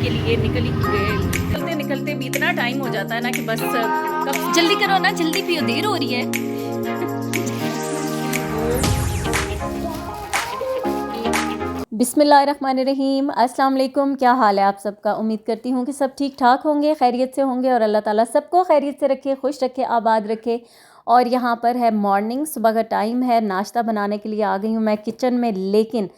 के लिए निकल ही गए। निकलते निकलते भी इतना टाइम हो जाता है ना कि बस कब जल्दी करो ना, जल्दी पियो, देर हो रही है। बिस्मिल्लाहिर्रहमानिर्रहीम, अस्सलाम वालेकुम। क्या हाल है आप सबका? उम्मीद करती हूँ कि सब ठीक ठाक होंगे, खैरियत से होंगे और अल्लाह ताला सबको खैरियत से रखे, खुश रखे, आबाद रखे। और यहाँ पर है मॉर्निंग, सुबह का टाइम है, नाश्ता बनाने के लिए आ गई हूँ मैं किचन में। लेकिन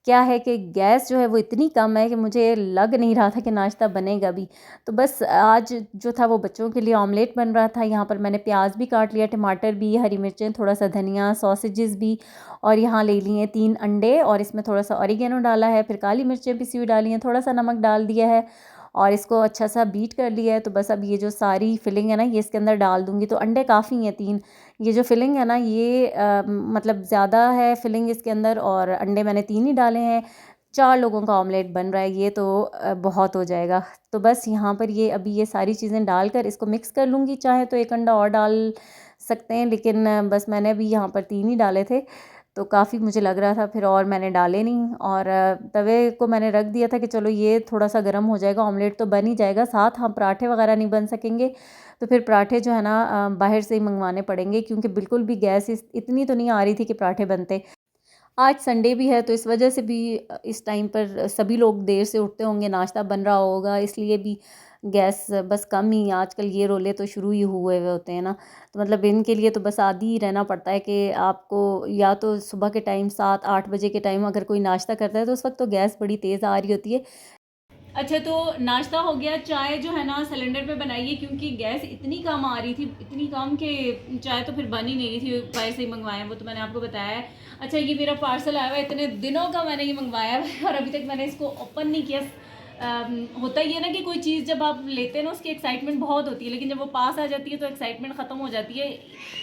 क्या है कि गैस जो है वो इतनी कम है कि मुझे लग नहीं रहा था कि नाश्ता बनेगा भी। तो बस आज जो था वो बच्चों के लिए ऑमलेट बन रहा था। यहाँ पर मैंने प्याज भी काट लिया, टमाटर भी, हरी मिर्चें, थोड़ा सा धनिया, सॉसेजेस भी, और यहाँ ले लिए 3 अंडे और इसमें थोड़ा सा ऑरिगेनो डाला है, फिर काली मिर्चें पिसी हुई डाली हैं, थोड़ा सा नमक डाल दिया है और इसको अच्छा सा बीट कर लिया है। तो बस अब ये जो सारी फिलिंग है ना ये इसके अंदर डाल दूँगी। तो अंडे काफ़ी हैं 3। ये जो फिलिंग है ना ये मतलब ज़्यादा है फिलिंग इसके अंदर, और अंडे मैंने 3 ही डाले हैं। 4 लोगों का ऑमलेट बन रहा है ये, तो बहुत हो जाएगा। तो बस यहाँ पर ये अभी ये सारी चीज़ें डालकर इसको मिक्स कर लूँगी। चाहे तो 1 अंडा और डाल सकते हैं, लेकिन बस मैंने अभी यहाँ पर 3 ही डाले थे तो काफ़ी मुझे लग रहा था, फिर और मैंने डाले नहीं। और तवे को मैंने रख दिया था कि चलो ये थोड़ा सा गर्म हो जाएगा, ऑमलेट तो बन ही जाएगा, साथ हम पराठे वगैरह नहीं बन सकेंगे। तो फिर पराठे जो है ना बाहर से ही मंगवाने पड़ेंगे, क्योंकि बिल्कुल भी गैस इतनी तो नहीं आ रही थी कि पराठे बनते। आज संडे भी है तो इस वजह से भी इस टाइम पर सभी लोग देर से उठते होंगे, नाश्ता बन रहा होगा, इसलिए भी गैस बस कम ही। आजकल ये रोले तो शुरू ही हुए हुए होते हैं ना, तो मतलब इनके लिए तो बस आदी ही रहना पड़ता है कि आपको या तो सुबह के टाइम 7-8 बजे के टाइम अगर कोई नाश्ता करता है तो उस वक्त तो गैस बड़ी तेज़ आ रही होती है। अच्छा, तो नाश्ता हो गया। चाय जो है ना सिलेंडर पे बनाइए, क्योंकि गैस इतनी कम आ रही थी, इतनी कम कि चाय तो फिर बन ही नहीं रही थी। बाहर से ही मंगवाया, वो तो मैंने आपको बताया है। अच्छा, ये मेरा पार्सल आया हुआ है, इतने दिनों का मैंने ये मंगवाया है और अभी तक मैंने इसको ओपन नहीं किया। होता ही है ना कि कोई चीज़ जब आप लेते हैं ना उसकी एक्साइटमेंट बहुत होती है, लेकिन जब वो पास आ जाती है तो एक्साइटमेंट ख़त्म हो जाती है।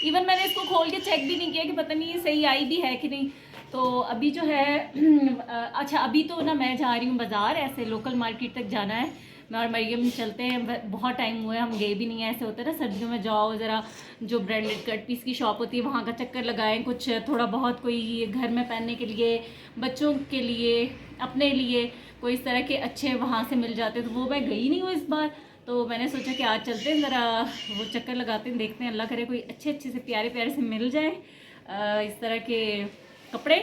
इवन मैंने इसको खोल के चेक भी नहीं किया कि पता नहीं ये सही आई भी है कि नहीं। तो अभी जो है अच्छा, अभी तो ना मैं जा रही हूँ बाज़ार, ऐसे लोकल मार्केट तक जाना है। मैं और मरियम चलते हैं, बहुत टाइम हुआ है हम गए भी नहीं है। ऐसे होता है ना सर्दियों में जाओ ज़रा, जो ब्रांडेड कट पीस की शॉप होती है वहाँ का चक्कर लगाएं, कुछ थोड़ा बहुत कोई घर में पहनने के लिए, बच्चों के लिए, अपने लिए कोई इस तरह के अच्छे वहाँ से मिल जाते। तो वो मैं गई नहीं हूँ इस बार, तो मैंने सोचा कि आज चलते हैं ज़रा वो चक्कर लगाते हैं, देखते हैं, अल्लाह करे कोई अच्छे अच्छे से प्यारे प्यारे से मिल जाए इस तरह के कपड़े।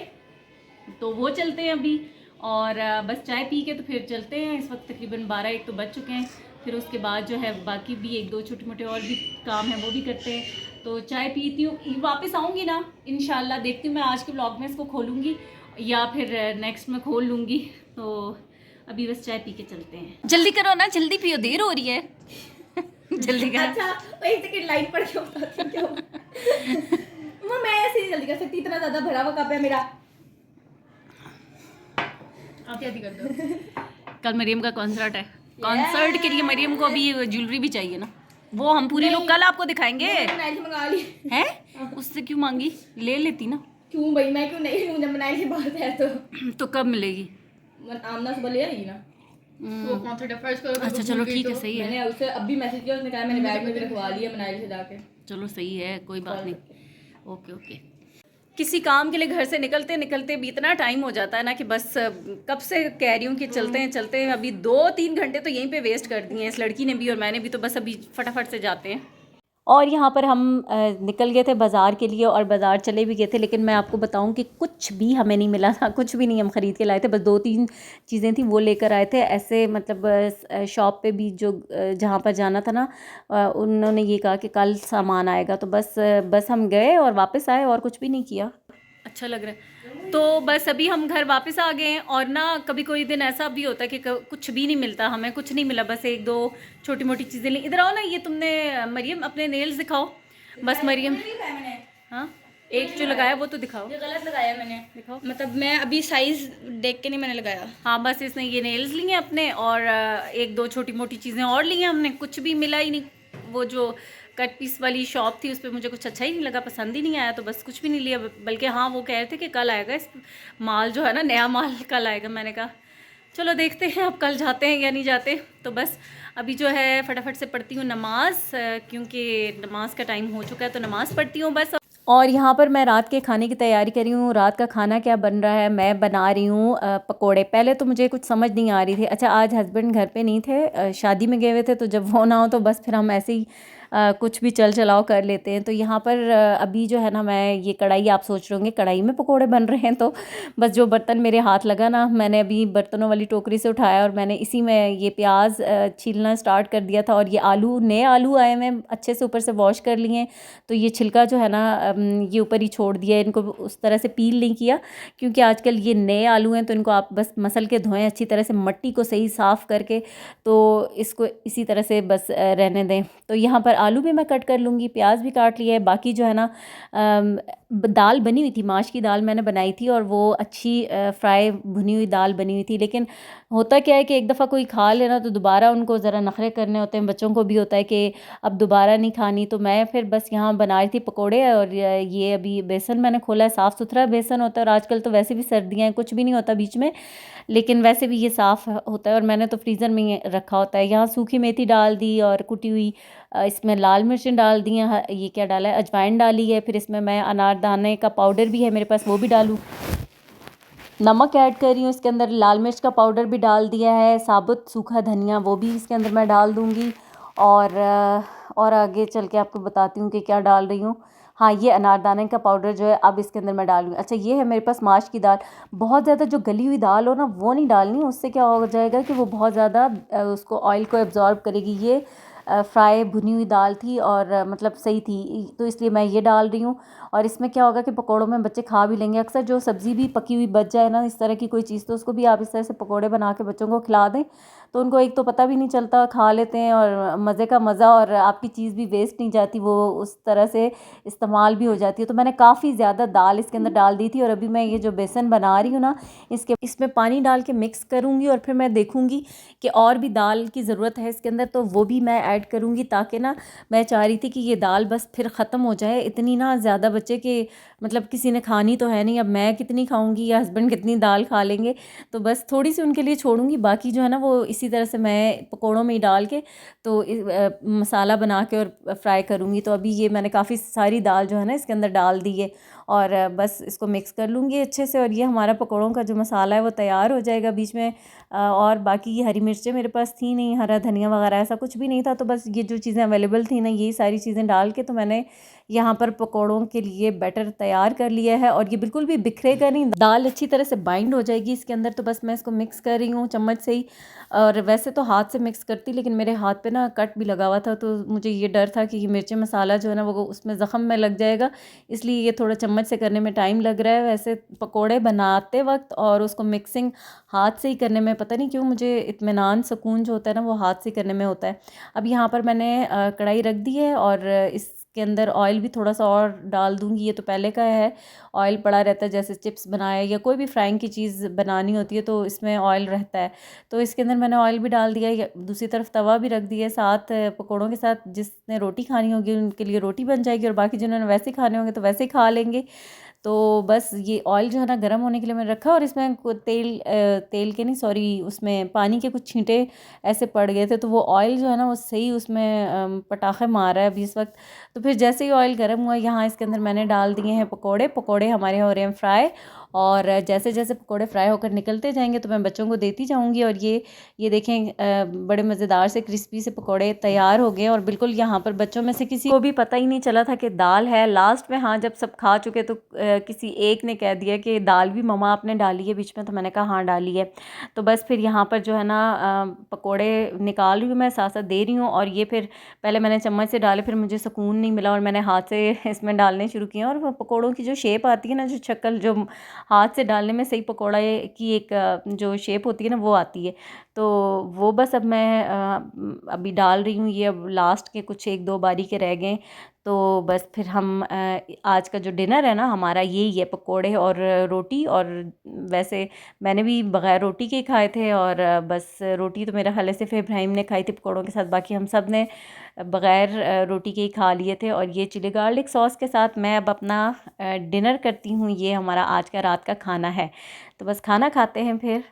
तो वो चलते हैं अभी, और बस चाय पी के तो फिर चलते हैं। इस वक्त तकरीबन 12-1 तो बज चुके हैं। फिर उसके बाद जो है बाकी भी 1-2 छोटे मोटे और भी काम हैं वो भी करते हैं। तो चाय पीती हूँ, वापस आऊँगी ना इंशाल्लाह, देखती हूँ मैं आज के ब्लॉग में इसको खोलूँगी या फिर नेक्स्ट में खोल लूँगी। तो अभी बस चाय पी के चलते हैं। जल्दी करो ना, जल्दी पियो, देर हो रही है। जल्दी करो। अच्छा, एक सेकंड लाइन पढ़ के बताती हूँ क्या वो मैं ऐसे ही जल्दी कर सकती, इतना ज़्यादा भरा हुआ कप है मेरा। आप जल्दी कर दो। कल मरियम का कॉन्सर्ट है, कॉन्सर्ट के लिए मरियम को अभी ज्वेलरी भी चाहिए ना, वो हम पूरी लोग कल आपको दिखाएंगे। मंगा ली हैं? उससे क्यों मांगी? ले लेती ना। क्यों भाई, मैं क्यों नहीं लूँ, जब मनाली से बात है तो कब मिलेगी? आमना सुबह ले आएगी ना। वो कॉन्सर्ट है फर्स्ट करो। अच्छा चलो ठीक है, सही है। मैंने उससे अभी मैसेज किया, उसने कहा मैंने बैग में भी रखवा लिया मनाली से जाके। चलो सही है, कोई बात नहीं। Okay okay. किसी काम के लिए घर से निकलते निकलते भी इतना टाइम हो जाता है ना कि बस कब से कह रही हूँ कि चलते हैं चलते हैं। अभी 2-3 घंटे तो यहीं पे वेस्ट कर दिए हैं इस लड़की ने भी और मैंने भी, तो बस अभी फटाफट से जाते हैं। और यहाँ पर हम निकल गए थे बाज़ार के लिए और बाज़ार चले भी गए थे, लेकिन मैं आपको बताऊँ कि कुछ भी हमें नहीं मिला था, कुछ भी नहीं हम ख़रीद के लाए थे। बस 2-3 चीज़ें थी वो लेकर आए थे। ऐसे मतलब शॉप पे भी जो जहाँ पर जाना था ना उन्होंने ये कहा कि कल सामान आएगा, तो बस हम गए और वापस आए और कुछ भी नहीं किया। अच्छा लग रहा है। तो बस अभी हम घर वापस आ गए हैं, और ना कभी कोई दिन ऐसा भी होता है कि कुछ भी नहीं मिलता, हमें कुछ नहीं मिला, बस 1-2 छोटी मोटी चीज़ें ली। इधर आओ ना, ये तुमने मरियम अपने नेल्स दिखाओ। बस मरियम, हाँ एक जो लगाया वो तो दिखाओ। ये गलत लगाया मैंने, दिखाओ। मतलब मैं अभी साइज देख के नहीं मैंने लगाया। हाँ बस इसने ये नेल्स लिए अपने, और 1-2 छोटी मोटी चीज़ें और ली हैं हमने, कुछ भी मिला ही नहीं। वो जो कट पीस वाली शॉप थी उस पर मुझे कुछ अच्छा ही नहीं लगा, पसंद ही नहीं आया, तो बस कुछ भी नहीं लिया। बल्कि हाँ वो कह रहे थे कि कल आएगा इस माल जो है ना, नया माल कल आएगा। मैंने कहा चलो देखते हैं अब कल जाते हैं या नहीं जाते। तो बस अभी जो है फटाफट से पढ़ती हूँ नमाज़, क्योंकि नमाज का टाइम हो चुका है, तो नमाज़ पढ़ती हूँ बस। और यहाँ पर मैं रात के खाने की तैयारी कर रही हूँ। रात का खाना क्या बन रहा है, मैं बना रही हूँ पकोड़े। पहले तो मुझे कुछ समझ नहीं आ रही थी। अच्छा, आज हस्बैंड घर पे नहीं थे, शादी में गए हुए थे, तो जब वो ना हो तो बस फिर हम ऐसे ही कुछ भी चल चलाओ कर लेते हैं। तो यहाँ पर अभी जो है ना, मैं ये कढ़ाई, आप सोच रहे होंगे कढ़ाई में पकोड़े बन रहे हैं, तो बस जो बर्तन मेरे हाथ लगा ना, मैंने अभी बर्तनों वाली टोकरी से उठाया और मैंने इसी में ये प्याज छीलना स्टार्ट कर दिया था। और ये आलू, नए आलू आए हुए हैं, अच्छे से ऊपर से वॉश कर लिए हैं, तो ये छिलका जो है ना ये ऊपर ही छोड़ दिया है, इनको उस तरह से पील नहीं किया, क्योंकि आजकल ये नए आलू हैं, तो इनको आप बस मसल के धोएं अच्छी तरह से, मट्टी को सही साफ़ करके, तो इसको इसी तरह से बस रहने दें। तो यहाँ पर आलू भी मैं कट कर लूँगी, प्याज भी काट लिया है। बाकी जो है ना दाल बनी हुई थी, माश की दाल मैंने बनाई थी, और वो अच्छी फ्राई भुनी हुई दाल बनी हुई थी। लेकिन होता क्या है कि एक दफ़ा कोई खा लेना तो दोबारा उनको ज़रा नखरे करने होते हैं, बच्चों को भी होता है कि अब दोबारा नहीं खानी। तो मैं फिर बस यहाँ बना रही थी पकोड़े, और ये अभी बेसन मैंने खोला है, साफ़ सुथरा बेसन होता है, और आजकल तो वैसे भी सर्दियाँ हैं, कुछ भी नहीं होता बीच में, लेकिन वैसे भी ये साफ़ होता है, और मैंने तो फ्रीज़र में ही रखा होता है। यहाँ सूखी मेथी डाल दी, और कुटी हुई इसमें लाल मिर्चें डाल दी हैं, ये क्या डाला है, अजवाइन डाली है। फिर इसमें मैं अनारदाने का पाउडर भी है मेरे पास, वो भी डालूँ, नमक ऐड कर रही हूँ इसके अंदर, लाल मिर्च का पाउडर भी डाल दिया है, साबुत सूखा धनिया वो भी इसके अंदर मैं डाल दूँगी। और आगे चल के आपको बताती हूँ कि क्या डाल रही हूँ। हाँ, ये अनारदाने का पाउडर जो है अब इसके अंदर मैं डालूँगी। अच्छा, ये है मेरे पास माश की दाल। बहुत ज़्यादा जो गली हुई दाल हो ना, वो नहीं डालनी, उससे क्या हो जाएगा कि वो बहुत ज़्यादा उसको ऑयल को एब्जॉर्ब करेगी। ये फ्राई भुनी हुई दाल थी, और मतलब सही थी, तो इसलिए मैं ये डाल रही हूँ। और इसमें क्या होगा कि पकोड़ों में बच्चे खा भी लेंगे। अक्सर जो सब्ज़ी भी पकी हुई बच जाए ना, इस तरह की कोई चीज़, तो उसको भी आप इस तरह से पकोड़े बना के बच्चों को खिला दें, तो उनको एक तो पता भी नहीं चलता, खा लेते हैं, और मज़े का मज़ा, और आपकी चीज़ भी वेस्ट नहीं जाती, वो उस तरह से इस्तेमाल भी हो जाती है। तो मैंने काफ़ी ज़्यादा दाल इसके अंदर डाल दी थी, और अभी मैं ये जो बेसन बना रही हूँ ना, इसमें पानी डाल के मिक्स करूँगी, और फिर मैं देखूँगी कि और भी दाल की ज़रूरत है इसके अंदर, तो वो भी मैं ऐड करूँगी, ताकि ना मैं चाह रही थी कि ये दाल बस फिर ख़त्म हो जाए। इतनी ना ज़्यादा बचे कि मतलब किसी ने खानी तो है नहीं, अब मैं कितनी खाऊंगी या हस्बैंड कितनी दाल खा लेंगे, तो बस थोड़ी सी उनके लिए छोड़ूंगी, बाकी जो है ना वो इसी तरह से मैं पकोड़ों में ही डाल के तो मसाला बना के और फ्राई करूँगी। तो अभी ये मैंने काफ़ी सारी दाल जो है ना इसके अंदर डाल दी है, और बस इसको मिक्स कर लूँगी अच्छे से, और ये हमारा पकोड़ों का जो मसाला है वो तैयार हो जाएगा। बीच में और बाकी ये हरी मिर्चें मेरे पास थी नहीं, हरा धनिया वगैरह ऐसा कुछ भी नहीं था, तो बस ये जो चीज़ें अवेलेबल थी ना, यही सारी चीज़ें डाल के तो मैंने यहाँ पर पकोड़ों के लिए बैटर तैयार कर लिया है। और ये बिल्कुल भी बिखरेगा नहीं, दाल अच्छी तरह से बाइंड हो जाएगी इसके अंदर। तो बस मैं इसको मिक्स कर रही हूँ चम्मच से ही, और वैसे तो हाथ से मिक्स करती, लेकिन मेरे हाथ पे ना कट भी लगा हुआ था, तो मुझे ये डर था कि ये मिर्ची मसाला जो है ना वो उसमें ज़ख़म में लग जाएगा, इसलिए ये थोड़ा चम्मच से करने में टाइम लग रहा है। वैसे पकोड़े बनाते वक्त और उसको मिक्सिंग हाथ से ही करने में पता नहीं क्यों मुझे इत्मीनान सुकून जो होता है ना वो हाथ से करने में होता है। अब यहाँ पर मैंने कढ़ाई रख दी है, और इसके अंदर ऑयल भी थोड़ा सा और डाल दूँगी। ये तो पहले का है, ऑयल पड़ा रहता है, जैसे चिप्स बनाए या कोई भी फ्राइंग की चीज़ बनानी होती है तो इसमें ऑयल रहता है, तो इसके अंदर मैंने ऑयल भी डाल दिया है। दूसरी तरफ तवा भी रख दिया है, साथ पकोड़ों के साथ जिसने रोटी खानी होगी उनके लिए रोटी बन जाएगी, और बाकी जिन्होंने वैसे ही खाने होंगे तो वैसे ही खा लेंगे। तो बस ये ऑयल जो है ना गर्म होने के लिए मैंने रखा, और इसमें तेल के नहीं, सॉरी, उसमें पानी के कुछ छींटे ऐसे पड़ गए थे, तो वो ऑयल जो है ना वो सही उसमें पटाखे मार रहा है अभी इस वक्त। तो फिर जैसे ही ऑयल गर्म हुआ, यहाँ इसके अंदर मैंने डाल दिए हैं पकोड़े। पकोड़े हमारे हो रहे हैं फ्राई, और जैसे जैसे पकोड़े फ्राई होकर निकलते जाएंगे तो मैं बच्चों को देती जाऊंगी। और ये देखें बड़े मज़ेदार से क्रिस्पी से पकोड़े तैयार हो गए, और बिल्कुल यहाँ पर बच्चों में से किसी को भी पता ही नहीं चला था कि दाल है। लास्ट में हाँ, जब सब खा चुके तो किसी एक ने कह दिया कि दाल भी ममा आपने डाली है बीच में, तो मैंने कहा हाँ डाली है। तो बस फिर यहाँ पर जो है ना पकोड़े निकाल रही हूँ मैं, साथ साथ दे रही हूँ। और ये फिर पहले मैंने चम्मच से डाले, फिर मुझे सुकून नहीं मिला और मैंने हाथ से इसमें डालने शुरू किए, और पकोड़ों की जो शेप आती है ना, जो शक्ल जो हाथ से डालने में सही पकोड़ा की एक जो शेप होती है ना वो आती है। तो वो बस अब मैं अभी डाल रही हूँ, ये अब लास्ट के कुछ एक दो बारी के रह गए, तो बस फिर हम आज का जो डिनर है ना हमारा यही है, पकोड़े और रोटी। और वैसे मैंने भी बग़ैर रोटी के ही खाए थे, और बस रोटी तो मेरा ख्याल है सिर्फ इब्राहिम ने खाई थी पकोड़ों के साथ, बाकी हम सब ने बग़ैर रोटी के ही खा लिए थे। और ये चिली गार्लिक सॉस के साथ मैं अब अपना डिनर करती हूँ। ये हमारा आज का रात का खाना है, तो बस खाना खाते हैं फिर।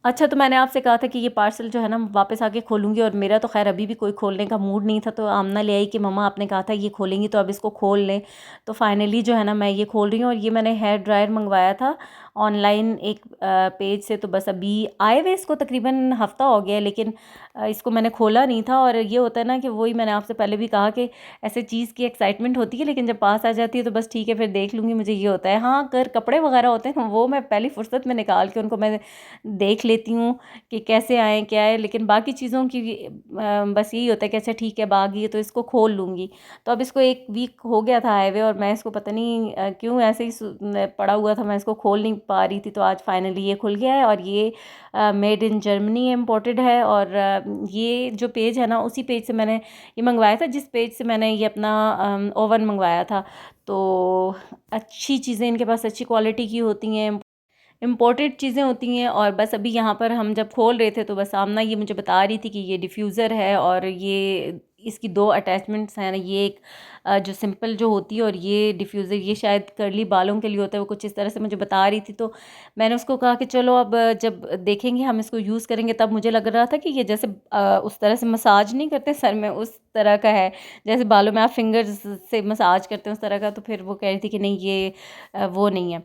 अच्छा, तो मैंने आपसे कहा था कि ये पार्सल जो है ना वापस आके खोलूँगी, और मेरा तो ख़ैर अभी भी कोई खोलने का मूड नहीं था, तो आमना ले आई कि मम्मा आपने कहा था ये खोलेंगी तो अब इसको खोल लें। तो फाइनली जो है ना मैं ये खोल रही हूँ, और ये मैंने हेयर ड्रायर मंगवाया था ऑनलाइन एक पेज से। तो बस अभी आए हुए इसको तकरीबन हफ़्ता हो गया है, लेकिन इसको मैंने खोला नहीं था। और ये होता है ना कि वही मैंने आपसे पहले भी कहा कि ऐसे चीज़ की एक्साइटमेंट होती है, लेकिन जब पास आ जाती है तो बस ठीक है फिर देख लूँगी, मुझे ये होता है। हाँ, अगर कपड़े वगैरह होते हैं वो मैं पहली फ़ुर्सत में निकाल के उनको मैं देख लेती हूँ कि कैसे आए क्या है, लेकिन बाकी चीज़ों की बस यही होता है कि अच्छा ठीक है बाग ये तो इसको खोल लूँगी। तो अब इसको 1 वीक हो गया था आए हुए, और मैं इसको पता नहीं क्यों ऐसे ही पड़ा हुआ था, मैं इसको खोल नहीं पा रही थी। तो आज फाइनली ये खुल गया है, और ये मेड इन जर्मनी इम्पोर्टेड है। और ये जो पेज है ना उसी पेज से मैंने ये मंगवाया था, जिस पेज से मैंने ये अपना ओवन मंगवाया था। तो अच्छी चीज़ें इनके पास अच्छी क्वालिटी की होती हैं, इम्पोर्टेड चीज़ें होती हैं। और बस अभी यहाँ पर हम जब खोल रहे थे तो बस आमना ये मुझे बता रही थी कि ये डिफ्यूज़र है, और ये इसकी 2 अटैचमेंट्स हैं। ये एक जो सिंपल जो होती है, और ये डिफ्यूज़र ये शायद कर्ली बालों के लिए होता है, वो कुछ इस तरह से मुझे बता रही थी। तो मैंने उसको कहा कि चलो अब जब देखेंगे हम इसको यूज़ करेंगे। तब मुझे लग रहा था कि ये जैसे उस तरह से मसाज नहीं करते सर में, उस तरह का है, जैसे बालों में आप फिंगर्स से मसाज करते हैं उस तरह का। तो फिर वो कह रही थी कि नहीं ये वो नहीं है।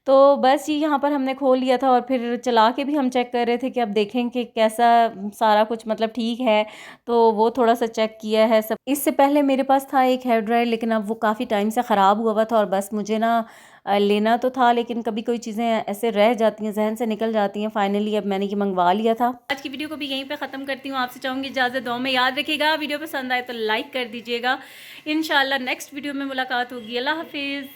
तो बस ये यहाँ पर हमने खोल लिया था, और फिर चला के भी हम चेक कर रहे थे कि अब देखें कि कैसा सारा कुछ मतलब ठीक है। तो वो थोड़ा सा चेक किया है सब। इससे पहले मेरे पास था एक हेयर ड्रायर, लेकिन अब वो काफ़ी टाइम से ख़राब हुआ था, और बस मुझे ना लेना तो था, लेकिन कभी कोई चीज़ें ऐसे रह जाती हैं, जहन से निकल जाती हैं। फाइनली अब मैंने ये मंगवा लिया था। आज की वीडियो को भी यहीं पे ख़त्म करती हूँ। आपसे चाहूँगी इजाज़त, दुआ में याद रखिएगा। वीडियो पसंद आए तो लाइक कर दीजिएगा। इंशाल्लाह नेक्स्ट वीडियो में मुलाकात होगी। अल्लाह हाफिज़।